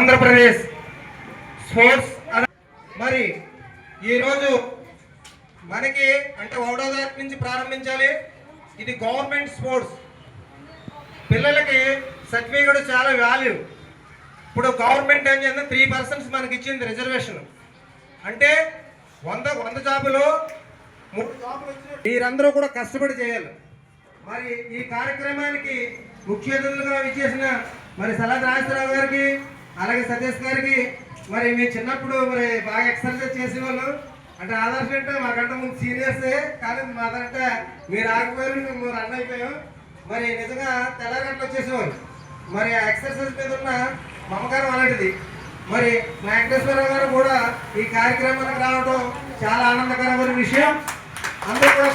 Andhra Pradesh sports మరి ఈరోజు మనకి అంటే 1వ తారీఖు నుంచి ప్రారంభించాలి. ఇది గవర్నమెంట్ స్పోర్ట్స్. పిల్లలకి సర్టిఫికేట్ చాలా వాల్యూ. ఇప్పుడు గవర్నమెంట్ ఏం చేసింది 3% మనకి ఇచ్చింది రిజర్వేషన్. అంటే 100 జాబులు 3 జాబులు వచ్చినాయి. మీరందరూ కూడా కష్టపడి చేయాలి. మరి ఈ కార్యక్రమానికి ముఖ్య అతిథులుగా ఇచ్చేసిన మరి సలాది రాజేశ్వరరావు గారికి అలాగే సతీష్ గారికి మరి మీ చిన్నప్పుడు మరి బాగా ఎక్సర్సైజ్ చేసేవాళ్ళు అంటే ఆదర్శం అంటే మాకంటే ముందు సీనియర్సే కానీ మాదంటే మీరు ఆగిపోయారు మేము రన్ అయిపోయాం. మరి నిజంగా తెల్లగంటలు వచ్చేసేవాళ్ళు. మరి ఆ ఎక్సర్సైజ్ మీద ఉన్న మమకారం అలాంటిది. మరి వెంకటేశ్వరరావు గారు కూడా ఈ కార్యక్రమానికి రావడం చాలా ఆనందకరమైన విషయం. అందరూ కూడా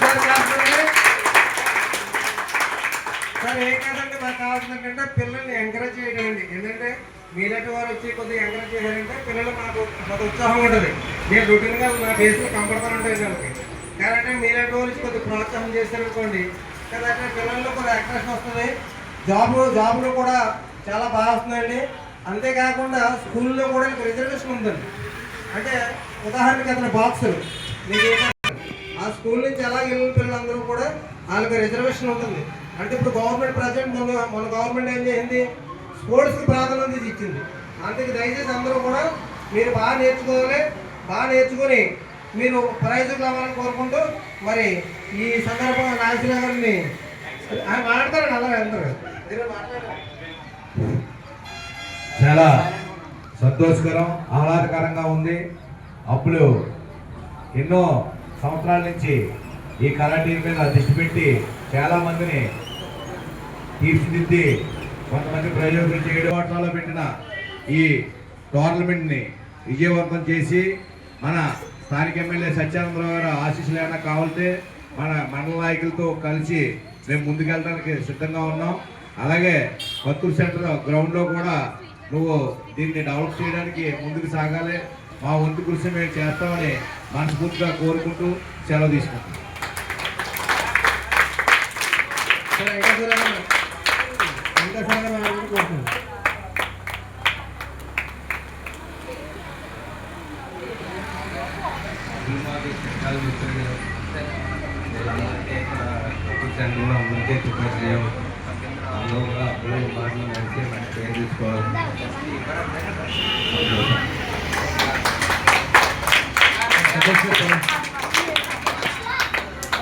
సార్ ఏం కాదంటే మాకు కావాల్సిందంటే పిల్లల్ని ఎంకరేజ్ చేయడం అండి. ఎందుకంటే మీలాంటి వారు వచ్చి కొద్దిగా ఎంకరేజ్ చేయాలంటే పిల్లలు మాకు కొంత ఉత్సాహం ఉంటుంది. నేను రొటీన్గా నా ఫేస్లో కంపడతా ఉంటాయి వాళ్ళకి. కాబట్టి మీలాంటి వారు వచ్చి కొద్దిగా ప్రోత్సాహం చేశారనుకోండి కాబట్టి పిల్లల్లో కొద్దిగా అట్రాక్షన్ వస్తుంది. జాబులు కూడా చాలా బాగా వస్తుందండి. అంతేకాకుండా స్కూల్లో కూడా రిజర్వేషన్ ఉందండి. అంటే ఉదాహరణకి అతని బాక్సులు మీకు ఆ స్కూల్ నుంచి ఎలా వెళ్ళిన పిల్లలందరూ కూడా వాళ్ళకి రిజర్వేషన్ ఉంటుంది. అంటే ఇప్పుడు గవర్నమెంట్ ప్రజెంట్ మన గవర్నమెంట్ ఏం చేసింది స్పోర్ట్స్కి ప్రాధాన్యత ఇచ్చింది. అందుకే దయచేసి అందరూ కూడా మీరు బాగా నేర్చుకోవాలి. బాగా నేర్చుకొని మీరు ప్రైజులు రావాలని కోరుకుంటూ మరి ఈ సందర్భంగా నాగేశ్వరరావు గారిని మాట్లాడతారండి. అలా అందరూ చాలా సంతోషకరం ఆహ్లాదకరంగా ఉంది. అప్పుడు ఎన్నో సంవత్సరాల నుంచి ఈ కరాటీ మీద దృష్టి పెట్టి చాలామందిని తీర్చిదిద్ది కొంతమంది ప్రయోజకులు చేయడం వాటిలో పెట్టిన ఈ టోర్నమెంట్ని విజయవంతం చేసి మన స్థానిక ఎమ్మెల్యే సత్యానందరావు గారు ఆశీస్సులు ఏమైనా కావాలంటే మన మండల నాయకులతో కలిసి మేము ముందుకెళ్ళడానికి సిద్ధంగా ఉన్నాం. అలాగే కొత్తూరు సెంటర్ గ్రౌండ్లో కూడా నువ్వు దీన్ని డెవలప్ చేయడానికి ముందుకు సాగాలి. మా వంతు కృషి మేము చేస్తామని మనస్ఫూర్తిగా కోరుకుంటూ సెలవు తీసుకుంటాం.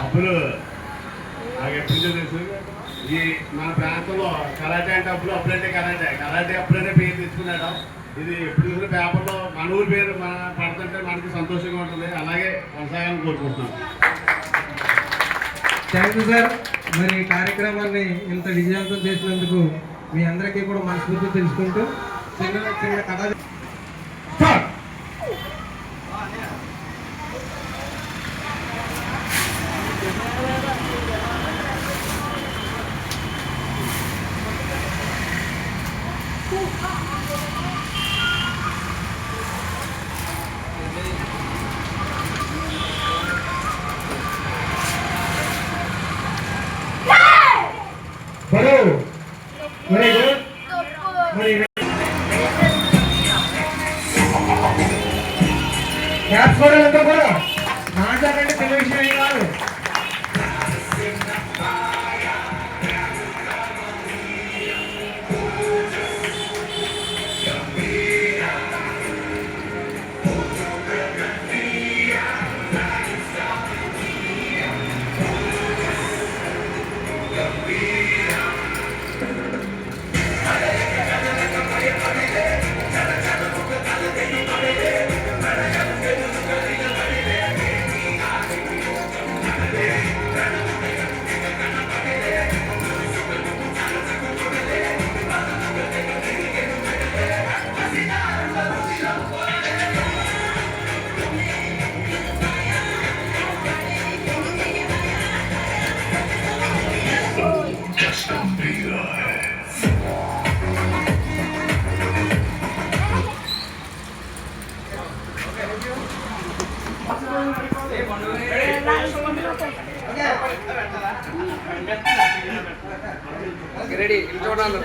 అప్పుడు నాకు ఎప్పుడు తెలుసు ఈ మన ప్రాంతంలో కరాటే అంటే అప్పుడైతే కరాటే అప్పుడైతే పేరు తెచ్చుకున్నాడు. ఇది ఎప్పుడు చూసిన పేపర్లో మన ఊరి పేరు మన పడుతుంటే మనకి సంతోషంగా ఉంటుంది. అలాగే కొనసాగాలని కోరుకుంటున్నాం. Thank you sir. మరి ఈ కార్యక్రమాన్ని ఇంత విజయవంతం చేసినందుకు మీ అందరికీ కూడా మనస్ఫూర్తి తెలుసుకుంటూ చిన్న కథ క్యాప్స్కోవడంతో కూడా నాకంటే తెలియ విషయం ఏం కాదు. రెడీ చూడాలి.